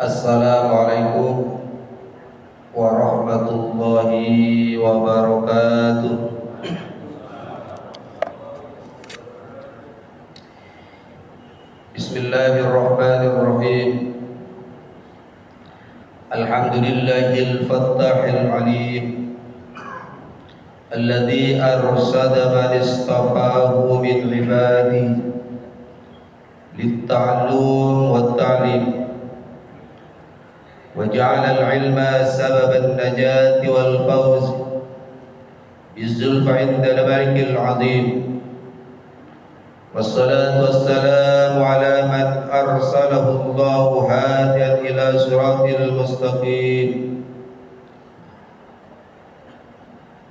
Assalamualaikum warahmatullahi wabarakatuh. Bismillahirrahmanirrahim. Alhamdulillahil fattahil alim, alladzi arsada man istafahu min ibadihi lit-ta'allum wat-ta'lim وجعل العلم سبب النجاة والفوز بالزلف عند الملك العظيم، والصلاة والسلام على من أرسله الله هاديا إلى صراط المستقيم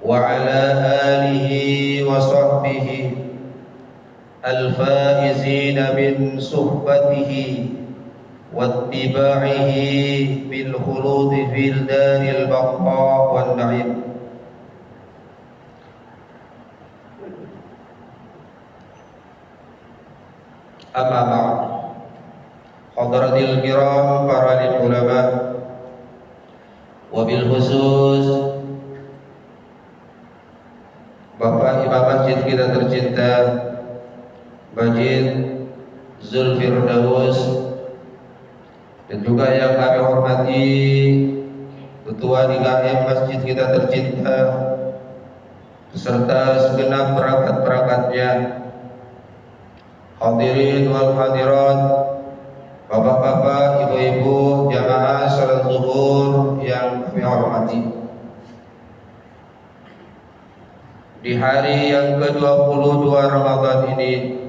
وعلى آله وصحبه الفائزين من صحبته واتباعه بالخلود في دار البقاء والنعيم. Amma ba'd. Hadratil kiram, para ulama, wabil khusus Bapak Imam Masjid kita tercinta Masjid Zulfirdaus, dan juga yang kami hormati Ketua DKM Masjid kita tercinta beserta segenap perangkat-perangkatnya, hadirin wal hadirat, bapak-bapak, ibu-ibu, jamaah salat zuhur yang kami hormati. Di hari yang ke-22 Ramadan ini,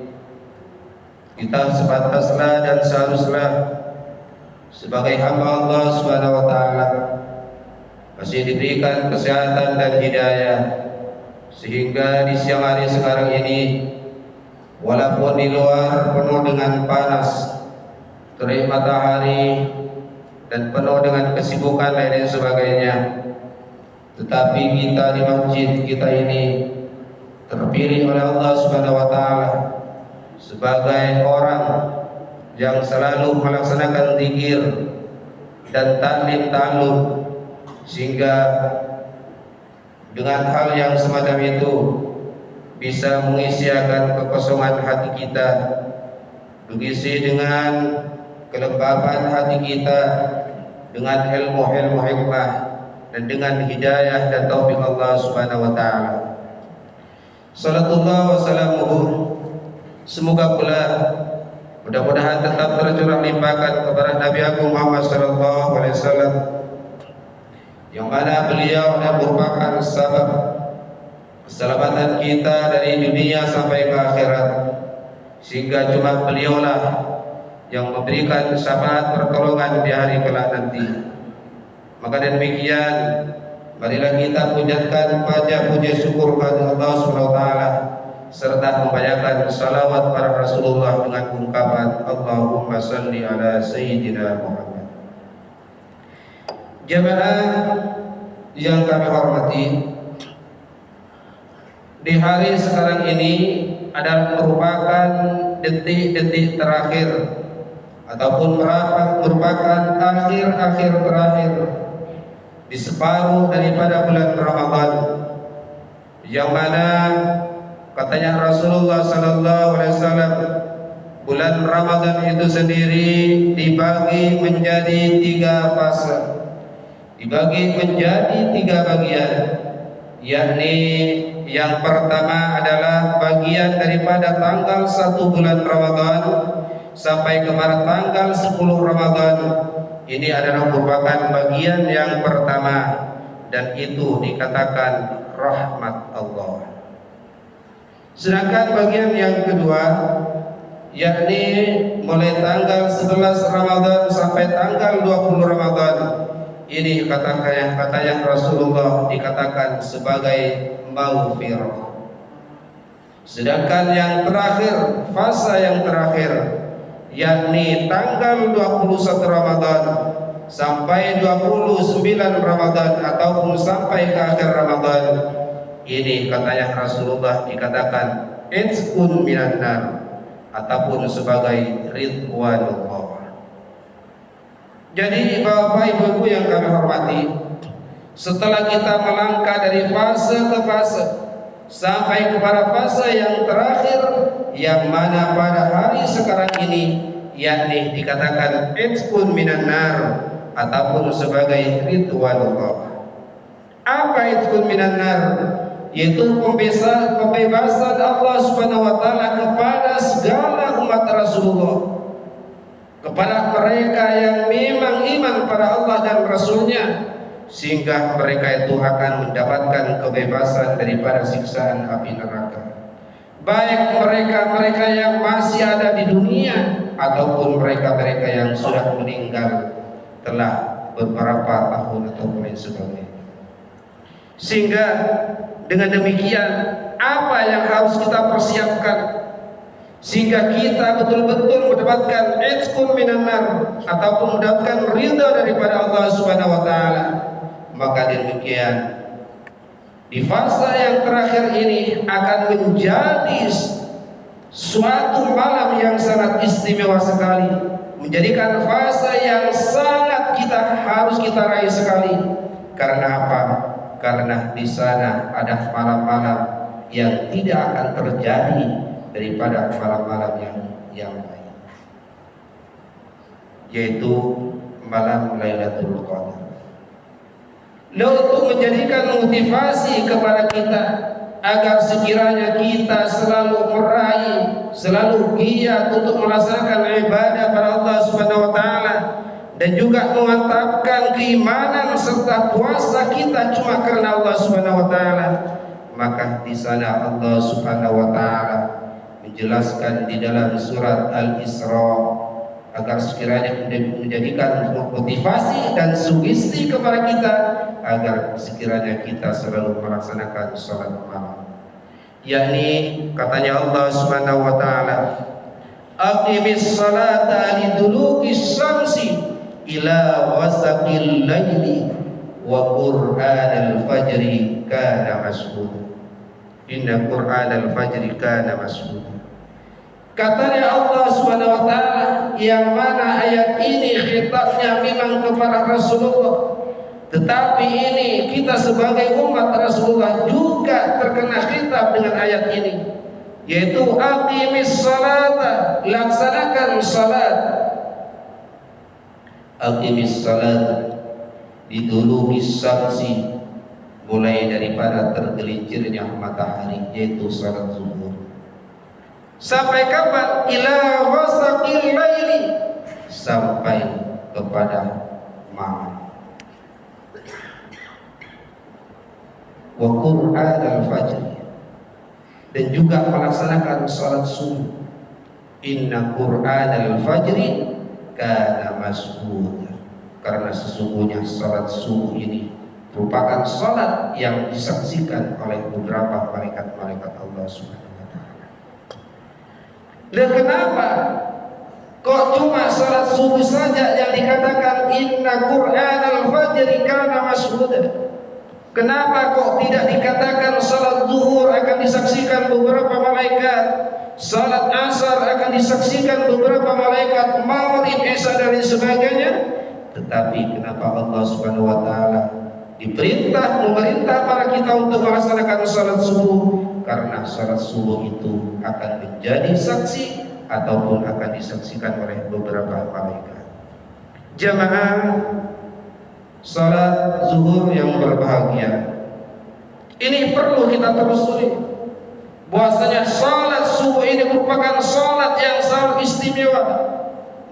kita sepantasnya dan seharusnya sebagai hamba Allah Subhanahu wa taala masih diberikan kesehatan dan hidayah, sehingga di siang hari sekarang ini, walaupun di luar penuh dengan panas, terik matahari, dan penuh dengan kesibukan lain sebagainya, tetapi kita di masjid kita ini terpilih oleh Allah Subhanahu wa taala sebagai orang yang selalu melaksanakan zikir dan taklim ta'allum, sehingga dengan hal yang semacam itu bisa mengisiakan kekosongan hati kita, diisi dengan kelembapan hati kita, dengan ilmu-ilmu hikmah, dan dengan hidayah dan taufik Allah Subhanahu wa taala. Salatullah wa salamuhu, semoga pula mudah-mudahan tetap tercurah limpahkan kepada Nabi Agung Muhammad sallallahu alaihi wasallam, yang mana beliau adalah merupakan sebab keselamatan kita dari dunia sampai ke akhirat, sehingga cuma beliaulah yang memberikan syafaat pertolongan di hari kelak nanti. Maka demikian, marilah kita pujikan puja syukur kepada Allah Subhanahu wa taala, serta membacakan salawat para Rasulullah dengan ungkapan Allahumma salli ala Sayyidina Muhammad. Jamaah yang kami hormati, di hari sekarang ini adalah merupakan detik-detik terakhir ataupun merupakan akhir-akhir terakhir di separuh daripada bulan Ramadan, yang mana katanya Rasulullah sallallahu alaihi wasallam, bulan Ramadan itu sendiri dibagi menjadi 3 fase, dibagi menjadi 3 bagian, yakni yang pertama adalah bagian daripada tanggal 1 bulan Ramadan sampai kemarin tanggal 10 Ramadan. Ini adalah merupakan bagian yang pertama, dan itu dikatakan rahmat Allah. Sedangkan bagian yang kedua, yakni mulai tanggal 11 Ramadan sampai tanggal 20 Ramadan, ini katanya Rasulullah dikatakan sebagai maghfirah. Sedangkan yang terakhir, fase yang terakhir, yakni tanggal 21 Ramadan sampai 29 Ramadan ataupun sampai ke akhir Ramadan, ini katanya Rasulullah dikatakan itqun minan nar ataupun sebagai ridwanullah. Jadi Bapak Ibu yang kami hormati, setelah kita melangkah dari fase ke fase sampai kepada fase yang terakhir, yang mana pada hari sekarang ini yakni dikatakan itqun minan nar ataupun sebagai ridwanullah. Apa itqun minan nar? Yaitu pembebasan Allah Subhanahu wa taala kepada segala umat Rasulullah, kepada mereka yang memang iman pada Allah dan Rasulnya, sehingga mereka itu akan mendapatkan kebebasan daripada siksaan api neraka. Baik mereka yang masih ada di dunia ataupun mereka yang sudah meninggal telah beberapa tahun atau lain sebagainya. Sehingga dengan demikian, apa yang harus kita persiapkan sehingga kita betul-betul mendapatkan itqun minan nar ataupun mendapatkan ridha daripada Allah Subhanahu wa taala? Maka demikian, di fase yang terakhir ini akan menjadi suatu malam yang sangat istimewa sekali, menjadikan fase yang sangat harus kita raih sekali. Karena apa? Karena di sana ada malam-malam yang tidak akan terjadi daripada malam-malam yang lain, yaitu malam Lailatul Qadar. Untuk menjadikan motivasi kepada kita agar sekiranya kita selalu meraih, selalu giat untuk melaksanakan ibadah pada Allah Subhanahu wa taala, dan juga memantapkan keimanan serta puasa kita cuma karena Allah Subhanahu wa taala. Maka di sana Allah Subhanahu wa taala menjelaskan di dalam surat Al-Isra agar sekiranya menjadikan motivasi dan sugesti kepada kita agar sekiranya kita selalu melaksanakan salat malam. Yakni katanya Allah Subhanahu wa taala, aqimis salata liduluki syamsi ila wasaqil laili wa qur'anal fajri kana mashhuda. Inna qur'anal fajri kana mashhuda. Katanya Allah Subhanahu wa taala, yang mana ayat ini khitabnya memang kepada Rasulullah, tetapi ini kita sebagai umat Rasulullah juga terkena khitab dengan ayat ini, yaitu aqimis salata, laksanakan salat. Aqimis salat diduluhi syamsi, mulai daripada tergelincirnya matahari, yaitu salat zuhur, sampai kapan? Ila wasaqil laili, sampai kepada malam. Wa qur'anal fajr, dan juga melaksanakan salat subuh. Inna qur'anal fajri kana mashhuda, karena sesungguhnya salat subuh ini merupakan salat yang disaksikan oleh beberapa malaikat-malaikat Allah Subhanahu wa taala. Dan kenapa kok cuma salat subuh saja yang dikatakan inna qur'anal fajri kana mashhuda? Kenapa kok tidak dikatakan salat zuhur akan disaksikan beberapa malaikat, salat asar akan disaksikan beberapa malaikat, maghrib, isya dan sebagainya? Tetapi kenapa Allah Subhanahu wa taala memerintah para kita untuk melaksanakan salat subuh? Karena salat subuh itu akan menjadi saksi ataupun akan disaksikan oleh beberapa malaikat. Jamaah salat zuhur yang berbahagia, ini perlu kita telusuri bahwasanya salat subuh ini merupakan salat yang sangat istimewa,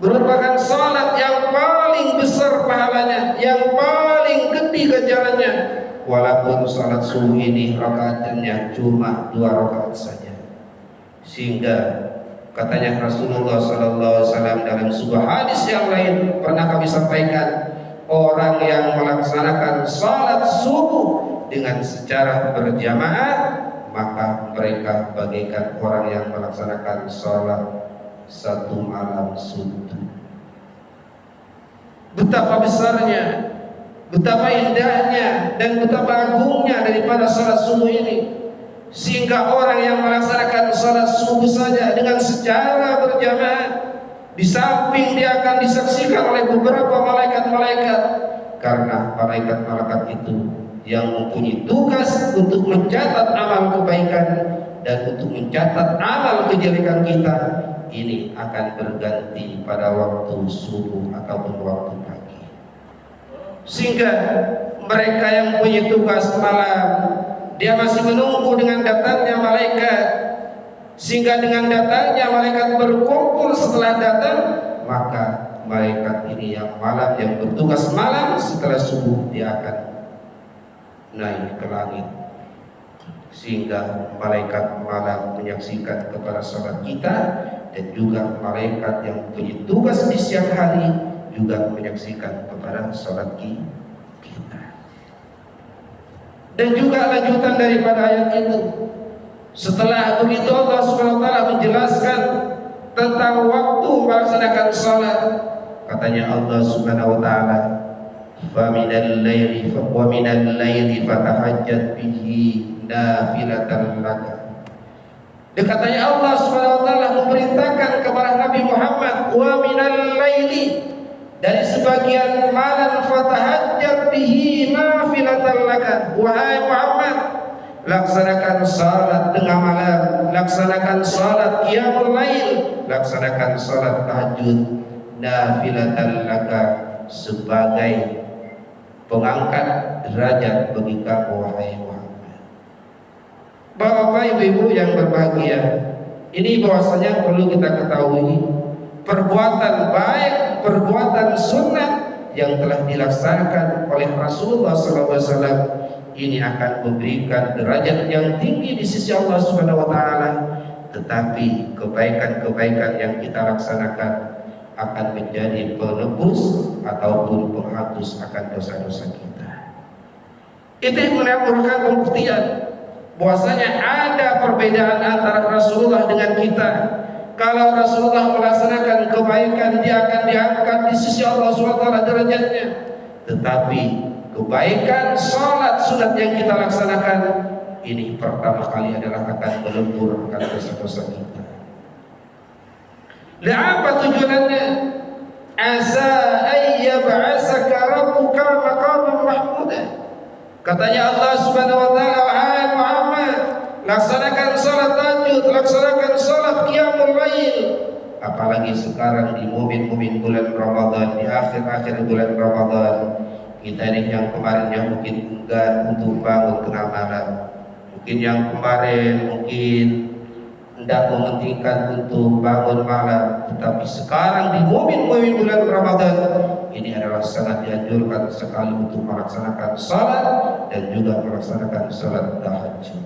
merupakan salat yang paling besar pahalanya, yang paling gede ganjarannya. Walaupun salat subuh ini rakaatnya cuma 2 rakaat saja, sehingga katanya Rasulullah SAW dalam sebuah hadis yang lain pernah kami sampaikan, orang yang melaksanakan salat subuh dengan secara berjamaah, maka mereka bagaikan orang yang melaksanakan salat satu malam suntuk. Betapa besarnya, betapa indahnya, dan betapa agungnya daripada salat subuh ini, sehingga orang yang melaksanakan salat subuh saja dengan secara berjamaah Di samping dia akan disaksikan oleh beberapa malaikat-malaikat, karena malaikat-malaikat itu yang mempunyai tugas untuk mencatat amal kebaikan dan untuk mencatat amal kejelekan kita. Ini akan berganti pada waktu subuh ataupun waktu pagi. Sehingga mereka yang punya tugas malam, dia masih menunggu dengan datangnya malaikat. Sehingga dengan datangnya malaikat berkumpul setelah datang, maka malaikat ini yang malam, yang bertugas malam setelah subuh, dia akan naik ke langit. Sehingga malaikat malam menyaksikan kepada salat kita, dan juga malaikat yang punya tugas di siang hari juga menyaksikan kepada salat kita. Dan juga lanjutan daripada ayat itu, setelah begitu Allah Subhanahu wa taala menjelaskan tentang waktu melaksanakan salat. Katanya Allah Subhanahu wa taala, "Fa minal laili fatahajjat bihi nafilatan laka." Katanya Allah Subhanahu wa taala memerintahkan kepada Nabi Muhammad, "Wa minal laili," dari sebagian malam, fatahajjat bihi nafilatan laka. Wahai Muhammad, laksanakan salat tengah malam, laksanakan salat qiyamul lail, laksanakan salat tahajud, nafilatan laka, sebagai pengangkat derajat bagi kamu wahai Muhammad. Bapak ibu yang berbahagia, ini bahwasanya perlu kita ketahui, perbuatan baik, perbuatan sunnah yang telah dilaksanakan oleh Rasulullah SAW ini akan memberikan derajat yang tinggi di sisi Allah Subhanahu wa taala. Tetapi kebaikan-kebaikan yang kita laksanakan akan menjadi penebus ataupun penghapus akan dosa-dosa kita. Itu merupakan pembuktian bahwasanya ada perbedaan antara Rasulullah dengan kita. Kalau Rasulullah melaksanakan kebaikan, dia akan diangkat di sisi Allah SWT derajatnya. Tetapi kebaikan salat sunat yang kita laksanakan ini pertama kali adalah akan melebur akan dosa-dosa kita. Apa tujuannya? Asa ayyab'asaka rabbuka maqaman mahmuda. Katanya Allah Subhanahu wa taala, wahai Muhammad, laksanakan salat tahajud, laksanakan salat qiyamul lail. Apalagi sekarang di momen-momen bulan Ramadan, di akhir-akhir bulan Ramadan, kita ini yang kemarin yang mungkin enggan untuk bangun tengah malam, mungkin yang kemarin mungkin hendak mementingkan untuk bangun malam, tetapi sekarang di momen-momen bulan Ramadan ini adalah sangat dianjurkan sekali untuk melaksanakan salat dan juga melaksanakan salat tahajud.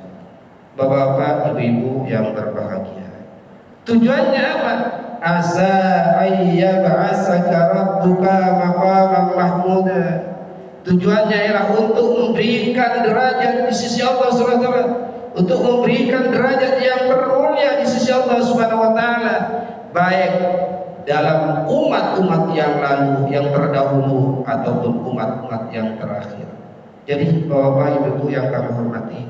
Bapak-bapak, ibu-ibu yang berbahagia, tujuannya apa? Asa ayyab'asaka rabbuka maqaman mahmuda. Tujuannya ialah untuk memberikan derajat di sisi Allah SWT, untuk memberikan derajat yang termulia di sisi Allah Subhanahu wa taala, baik dalam umat-umat yang lalu, yang terdahulu, ataupun umat-umat yang terakhir. Jadi Bapak Ibu yang kami hormati,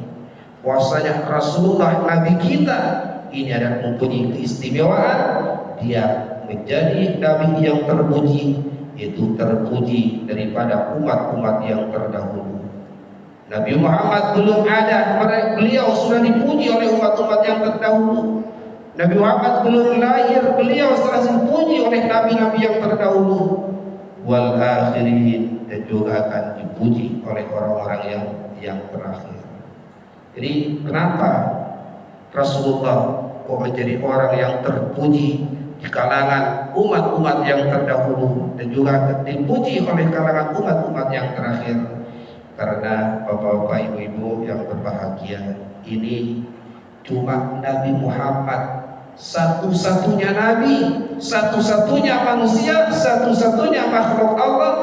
bahwasanya Rasulullah Nabi kita ini adalah mempunyai keistimewaan. Dia menjadi Nabi yang terpuji, itu terpuji daripada umat-umat yang terdahulu. Nabi Muhammad belum ada, beliau sudah dipuji oleh umat-umat yang terdahulu. Nabi Muhammad belum lahir, beliau telah dipuji oleh nabi-nabi yang terdahulu. Wal akhirin, dan juga akan dipuji oleh orang-orang yang terakhir. Jadi kenapa Rasulullah kok menjadi orang yang terpuji di kalangan umat-umat yang terdahulu dan juga dipuji oleh kalangan umat-umat yang terakhir? Karena bapak-bapak, ibu-ibu yang berbahagia, ini cuma Nabi Muhammad, satu-satunya nabi, satu-satunya manusia, satu-satunya makhluk Allah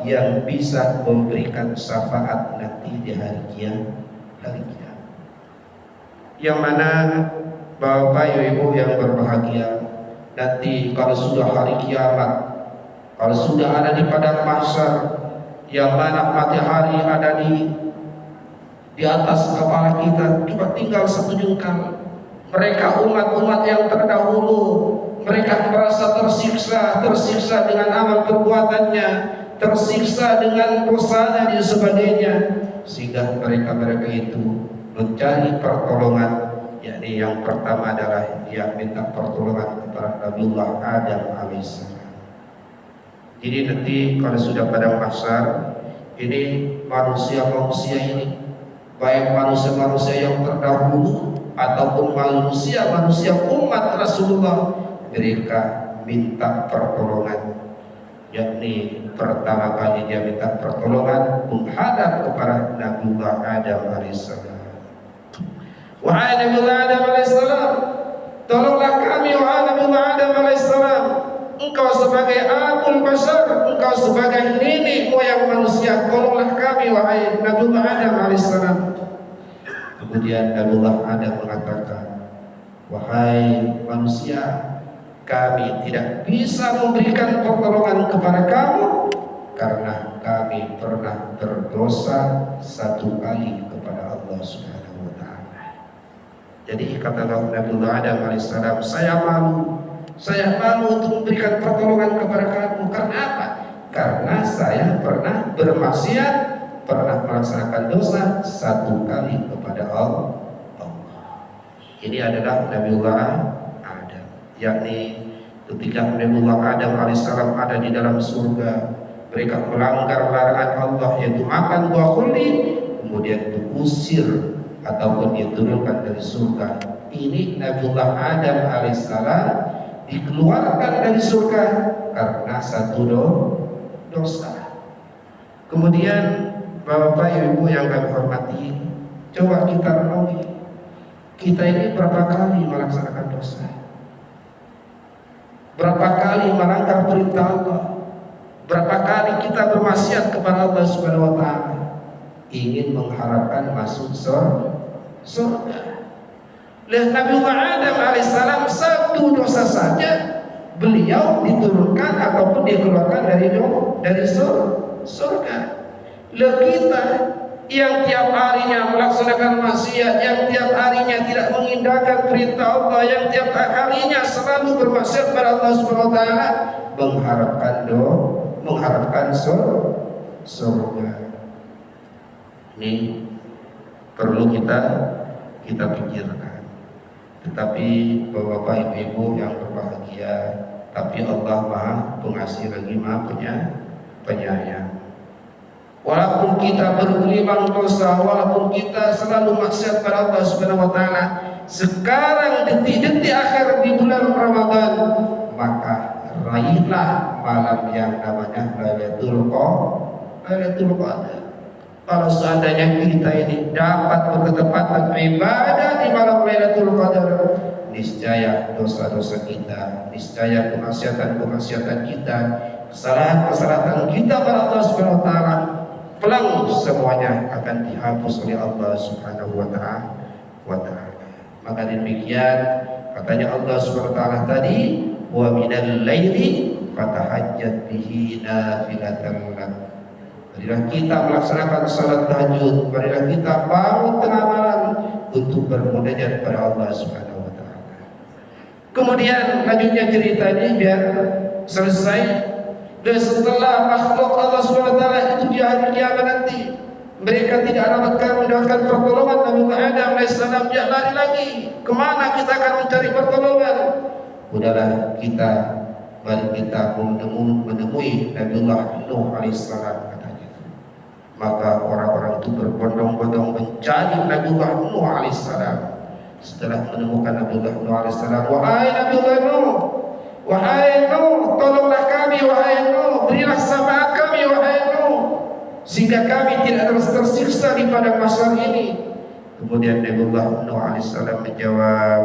yang bisa memberikan syafaat nanti di hari kiamat. Yang mana bapak ibu yang berbahagia, nanti kalau sudah hari kiamat, kalau sudah ada di padang mahsyar, yang mana matahari ada di atas kepala kita, cuma tinggal satu jengkal. Mereka umat-umat yang terdahulu, mereka merasa tersiksa dengan amal perbuatannya, tersiksa dengan dosa dan sebagainya, sehingga mereka itu mencari pertolongan. Yakni yang pertama adalah dia minta pertolongan kepada Nabiullah Adam alaihissalam. Jadi nanti kalau sudah pada mahsyar ini manusia ini, baik manusia yang terdahulu ataupun manusia umat Rasulullah, mereka minta pertolongan. Yakni pertama kali dia minta pertolongan menghadap kepada Nabiullah Adam alaihissalam. Wahai Nabiullah Adam alaihissalam, tolonglah kami wahai Nabiullah Adam alaihissalam. Engkau sebagai abul bashar, engkau sebagai nenek moyang manusia, tolonglah kami wahai Nabiullah Adam alaihissalam. Kemudian Nabiullah Adam mengatakan, wahai manusia, kami tidak bisa memberikan pertolongan kepada kamu karena kami pernah berdosa satu kali kepada Allah Subhanahu wa taala. Jadi kata Nabiullah Adam alaihissalam, saya malu untuk memberikan pertolongan kepada kamu. Karena apa? Karena saya pernah bermaksiat, pernah melaksanakan dosa satu kali kepada Allah. Ini adalah Nabiullah Adam, yakni ketika Nabiullah Adam alaihissalam ada di dalam surga, mereka melanggar larangan Allah yaitu makan buah khuldi, kemudian diusir ataupun diturunkan dari surga. Ini Nabiullah Adam alaihissalam dikeluarkan dari surga karena satu dosa. Kemudian Bapak Ibu yang kami hormati, coba kita renungi, kita ini berapa kali melaksanakan dosa? Berapa kali melanggar perintah Allah? Berapa kali kita bermaksiat kepada Allah Subhanahu wa taala ingin mengharapkan masuk surga? Lihat Nabiullah Adam alaihissalam, satu dosa saja beliau diturunkan ataupun dikeluarkan dari surga. Lihat kita yang tiap harinya melaksanakan maksiat, yang tiap harinya tidak mengindahkan perintah Allah, yang tiap harinya selalu bermaksiat kepada Allah Subhanahu wa taala, mengharapkan surga. Ini perlu kita pikirkan. Tetapi Bapak Ibu yang berbahagia, tapi Allah Maha Pengasih lagi Maha Penyayang. Walaupun kita berulang dosa, walaupun kita selalu maksiat pada Allah Subhanahu wa taala, sekarang detik-detik akhir di bulan Ramadan, maka raihlah malam yang namanya Lailatul Qadar. Kalau seandainya kita ini dapat bertepatan ibadah di malam Lailatul Qadar, niscaya dosa-dosa kita, niscaya kemaksiatan kita, kesalahan kita pada Allah Subhanahu wa taala, pelang semuanya akan dihapus oleh Allah Subhanahu wa taala. Maka demikian katanya Allah Subhanahu wa taala tadi, wa minal laili fatahajjat bihi nafilatan lak. Marilah kita melaksanakan salat tahajud, marilah kita bangun tengah malam untuk bermunajat kepada Allah Subhanahu wa taala. Kemudian lanjutnya cerita ini biar selesai. Dan setelah makhluk Allah Subhanahu wa taala itu di hari kiamat nanti, mereka tidak dapatkan mendapatkan pertolongan Nabi Adam alaihissalam, dia lari lagi. Kemana kita akan mencari pertolongan? Udahlah mari kita menemui Nabiullah Nuh alaihissalam. Maka orang-orang itu berbondong-bondong mencari Nabiullah Nuh alaihissalam. Setelah menemukan Nabiullah Nuh alaihissalam, wahai Nabiullah Nuh, wahai Nuh, tolonglah kami wahai Nuh, berilah syafaat kami wahai Nuh, sehingga kami tidak terus tersiksa di padang mahsyar ini. Kemudian Nabiullah Nuh alaihissalam menjawab,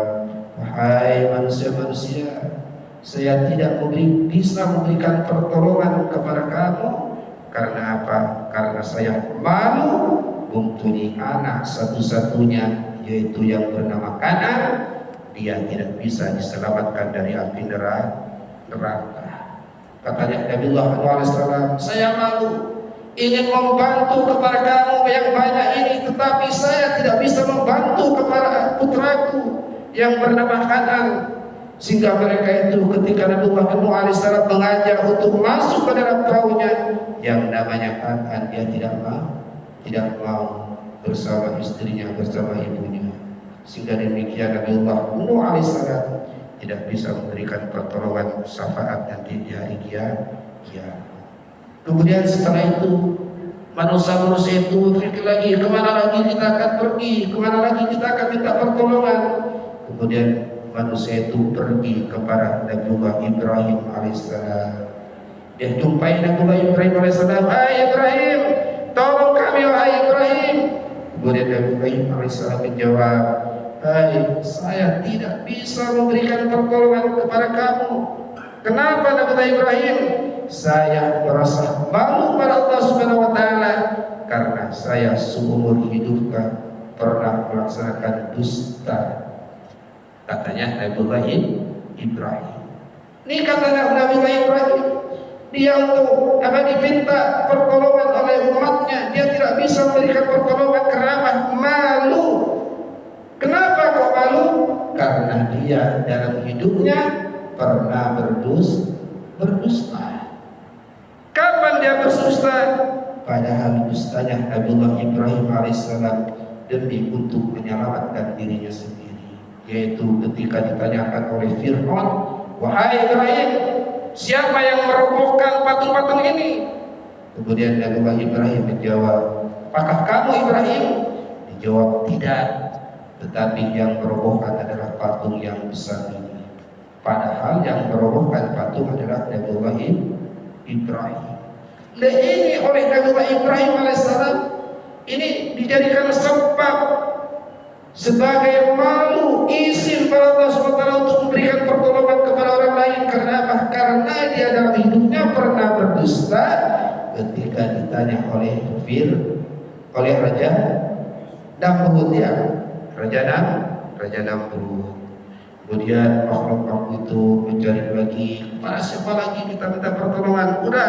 wahai manusia-manusia, saya tidak bisa memberikan pertolongan kepada kamu. Karena apa? Karena saya malu mempunyai anak satu-satunya, yaitu yang bernama Kanan. Dia tidak bisa diselamatkan dari api neraka. Katanya Nabiullah Nuh alaihissalam, saya malu ingin membantu kepada kamu yang banyak ini, tetapi saya tidak bisa membantu kepada putraku yang bernama Kanan. Sehingga mereka itu ketika Nabi Nuh alaihissalam mengajak untuk masuk ke dalam perahunya, yang namanya Kan'an, dia tidak mau bersama istrinya, bersama ibunya. Sehingga demikian Nabi Nuh alaihissalam tidak bisa memberikan pertolongan syafaat nanti di hari kiamat. Kemudian setelah itu manusia itu berpikir lagi, kemana lagi kita akan pergi, kemana lagi kita akan minta pertolongan. Kemudian manusia itu pergi kepada Nabiullah Ibrahim alaihissalam. Dia jumpai Nabiullah Ibrahim alaihissalam. Hai Ibrahim, tolong kami wahai Ibrahim. Kemudian Nabiullah Ibrahim alaihissalam menjawab, hai, saya tidak bisa memberikan pertolongan kepada kamu. Kenapa Nabiullah Ibrahim? Saya merasa malu pada Allah Subhanahu wa taala karena saya seumur hidup pernah melaksanakan dusta. Katanya Nabiullah Ibrahim. Ini katanya Nabiullah Ibrahim, dia untuk diminta pertolongan oleh umatnya, dia tidak bisa memberikan pertolongan karena malu. Kenapa kok malu? Karena dia dalam hidupnya pernah berdusta. Kapan dia berdusta? Padahal dustanya Nabiullah Ibrahim alaihissalam demi untuk menyelamatkan dirinya sendiri, yaitu ketika ditanyakan oleh Fir'aun, wahai Ibrahim, siapa yang merobohkan patung-patung ini? Kemudian Nabiullah Ibrahim menjawab, apakah kamu Ibrahim? Dijawab, tidak, tetapi yang merobohkan adalah patung yang besar ini. Padahal yang merobohkan patung adalah Nabiullah Ibrahim. Nah, ini oleh Nabiullah Ibrahim alaihissalam ini dijadikan sebab sebagai malu izin para Allah SWT untuk memberikan pertolongan kepada orang lain. Karena apa? Karena dia dalam hidupnya pernah berdusta ketika ditanya oleh Raja Namrud, ya, Raja Namrud. Kemudian makhluk itu mencari lagi, pada siapa lagi kita minta pertolongan? Udah,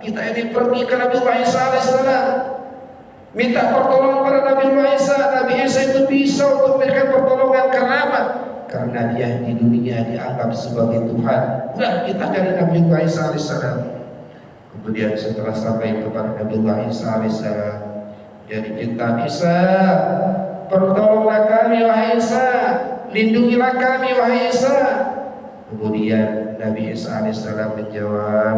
kita ini pergi ke Nabi Isa alaihissalam, minta pertolongan pada Nabi Isa. Nabi Isa itu bisa untuk memberikan pertolongan. Karena apa? Karena dia di dunia dianggap sebagai Tuhan. Udah, kita cari Nabi Isa alaihissalam. Kemudian setelah sampai kepada Nabi Isa alaihissalam, dia diminta, Isa, pertolonglah kami wahai Isa, lindungilah kami wahai Isa. Kemudian Nabi Isa alaihissalam menjawab,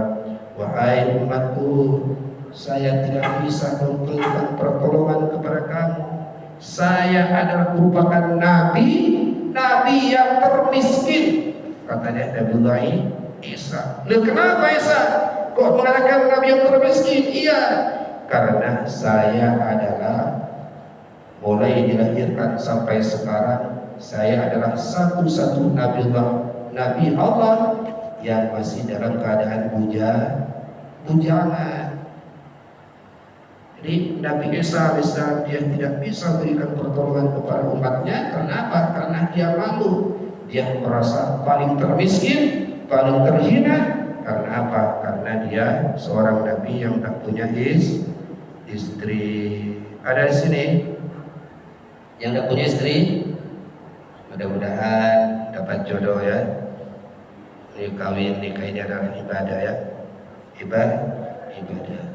wahai umatku, saya tidak bisa memberikan pertolongan kepada kamu. Saya adalah merupakan nabi yang termiskin. Katanya Nabiullah Isa. Loh, kenapa Isa kok mengatakan nabi yang termiskin? Iya, karena saya adalah mulai dilahirkan sampai sekarang, saya adalah satu-satu Nabi Allah yang masih dalam keadaan bujangan. Jadi Nabi Isa alaihissalam dia tidak bisa berikan pertolongan kepada umatnya. Karena apa? Karena dia malu. Dia merasa paling termiskin, paling terhina. Karena apa? Karena dia seorang nabi yang tak punya istri. Ada di sini yang tak punya istri? Mudah-mudahan dapat jodoh ya. Ini kawin, nikah ini adalah ibadah ya. Ibadah.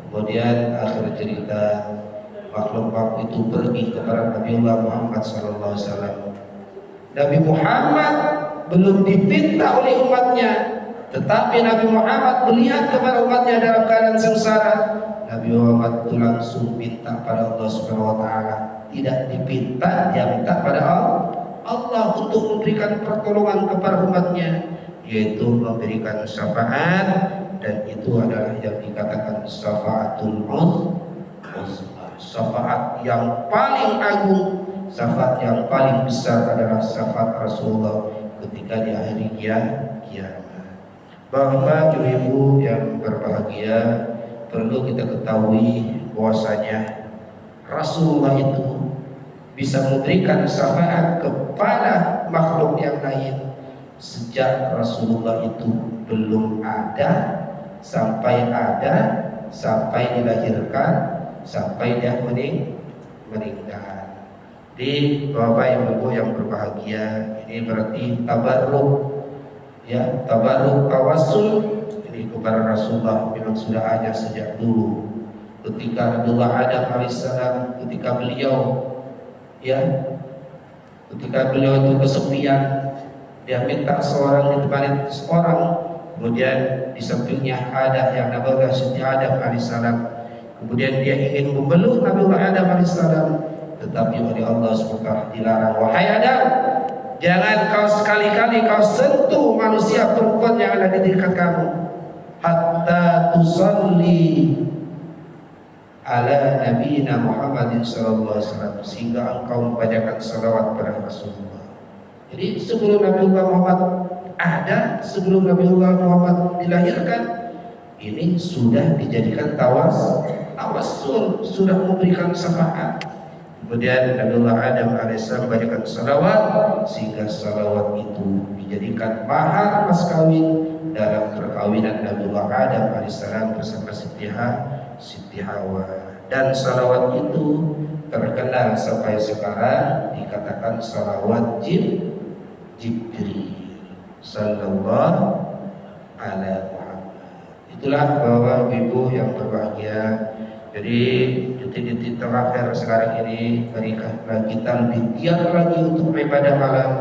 Kemudian akhir cerita, makhluk itu pergi kepada Nabiullah Muhammad SAW. Nabi Muhammad belum dipinta oleh umatnya, tetapi Nabi Muhammad melihat kepada umatnya dalam keadaan sengsara. Nabi Muhammad itu langsung minta pada Allah Subhanahu wa taala. Tidak dipinta, dia minta pada Allah untuk memberikan pertolongan kepada umatnya, yaitu memberikan syafaat. Dan itu adalah yang dikatakan syafaatul uzma, syafaat yang paling agung, syafaat yang paling besar adalah syafaat Rasulullah ketika di akhir kiamat. Bapak Ibu yang berbahagia, perlu kita ketahui bahwasanya Rasulullah itu bisa memberikan syafaat kepada makhluk yang lain sejak Rasulullah itu belum ada, sampai dilahirkan, sampai dia meninggal. Di Bapak Ibu yang berbahagia, ini berarti tabarruk ya tabaruk tawassul ini kepada Rasulullah memang sudah ada sejak dulu. Ketika Nabiullah Adam alaihissalam, ketika beliau itu kesepian, dia minta seorang ditemani seorang. Kemudian di sampingnya ada yang namanya Siti Adam alaihissalam. Kemudian dia ingin memeluk Nabiullah Adam alaihissalam, tetapi oleh Allah SWT dilarang. Wahai Adam, jangan kau sekali-kali kau sentuh manusia perempuan yang ada di dekat kamu, hatta tusalli ala nabiyina Muhammadin sallallahu alaihi wasallam, sehingga engkau membacakan salawat pada Rasulullah. Jadi sebelum Nabiullah Muhammad ada, sebelum Nabiullah Muhammad dilahirkan, ini sudah dijadikan tawassul, sudah memberikan syafaat. Kemudian Nabiullah Adam alaihissalam membacakan salawat, sehingga salawat itu dijadikan mahar mas kawin dalam perkawinan Nabiullah Adam alaihissalam bersama Siti Hawa. Dan salawat itu terkenal sampai sekarang dikatakan salawat Jibril sallallahu ala Muhammad. Itulah Bapak Ibu yang berbahagia. Jadi detik-detik terakhir sekarang ini, marilah kita lebih giat lagi untuk ibadah malam,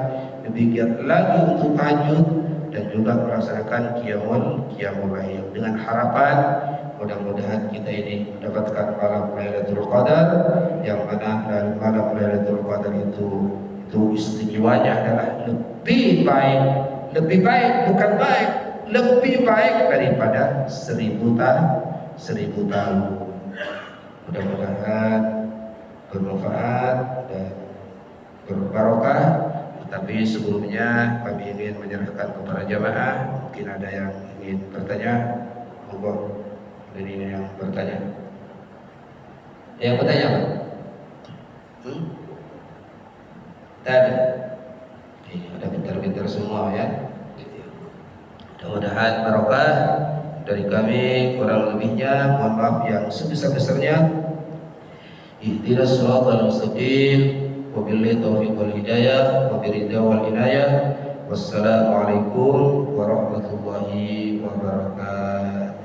lebih giat lagi untuk tahajud, dan juga melaksanakan qiyamul lail, dengan harapan mudah-mudahan kita ini mendapatkan malam Lailatul Qadar, yang mana malam Lailatul Qadar itu istimewanya adalah lebih baik bukan baik, lebih baik daripada 1000 tahun. Mudah-mudahan bermanfaat dan berbarokah. Tetapi sebelumnya kami ingin menyerahkan kepada jamaah, mungkin ada yang ingin bertanya. Monggo, ini yang bertanya. Yang bertanya apa? Ada. Ada pintar-pintar semua ya. Mudah-mudahan barokah. Dari kami kurang lebihnya mohon maaf yang sebesar-besarnya. Ihdinas shiratal mustaqim, wabillahi taufiq wal hidayah, wabiridha wal inayah. Wassalamualaikum warahmatullahi wabarakatuh.